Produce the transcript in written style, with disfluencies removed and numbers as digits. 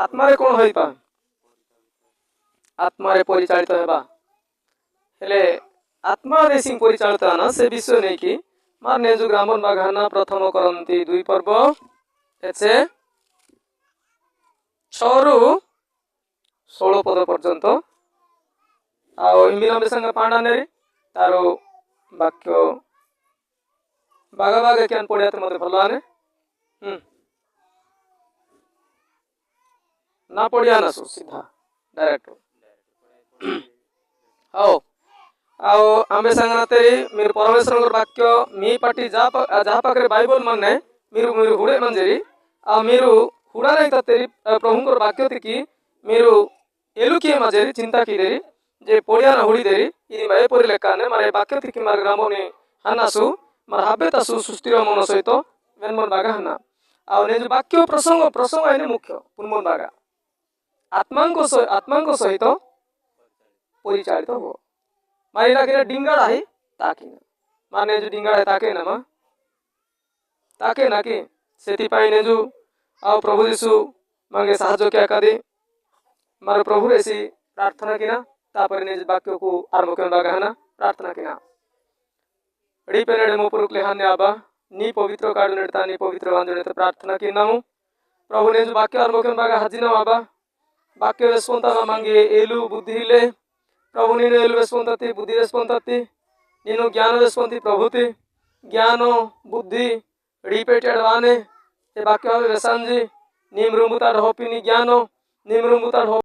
आत्मारे कौन होइपा आत्मारे परिचालित हेबा हेले आत्मा देसी परिचालित ना से विषय नहीं कि मारने जो ग्रामन बाघाना प्रथम करंती दुई पर्व एसे 6 रु 16 पद पर्यंत आओ इमिनामे संग पांडा नेरी तारो वाक्य बागा बागा क्यान पढ़िया तो मते भल आने ना पढ़िया ना सो सीधा डायरेक्ट आओ आओ आंबे संगना तेरी मेरे परमेश्वर वाक्य मी पाटी जा पाखरे बाइबल माने మీరు మీరు హుడే మంజరి ఆ మీరు హుడానే తెరి ప్రభుంకర్ వాక్య తికి మీరు ఎలుకే మజరి చింతా కిదేరి जे पोड़िया ना हुड़ी देरी ఇది మయపొరి లెక్కనే మరి వాక్య తికి మరి గ్రామోని హన్నాసు మరి হাবে তাসু সুস্থির মন সহিত వెన్మన్ బాగా హన్నా ଆଉ ନେ ବାକ୍ୟ ପ୍ରସଙ୍ଗ ପ୍ରସଙ୍ଗ ଏନେ ମୁଖ୍ୟ ପୁନମନ ବାଗା आत्मांक सहित परिचालित हो मारी लागे डिंगाड़ा है ताके ना माने जो डिंगाड़ा है ताके ना ताके ना कि सेति पाई ने जो आओ प्रभु यीशु मांगे साहाଯ୍ୟ क्या कदे मारो प्रभु ऐसी प्रार्थना किना तापर ने वाक्य को आरंभ करन बागा हना प्रार्थना किना डी पेनेडे मो पुरुक लेहाने आबा नी पवित्र काडु नेडता नी पवित्र वांजने प्रार्थना किना मु प्रभु ने जो वाक्य आरंभ करन बागा हाजिना आबा वाक्य वेस्पंता मांगे एलु बुद्धि ले प्रभु नीनु एलु वेस्पंतति बुद्धि वेस्पंतति नीनु ज्ञान वेस्पंति प्रभुति ज्ञान बुद्धि रिपेटेड वाने ए वाक्य वेसांजी निमरुमुता ढोपिनी ज्ञान निमरुमुता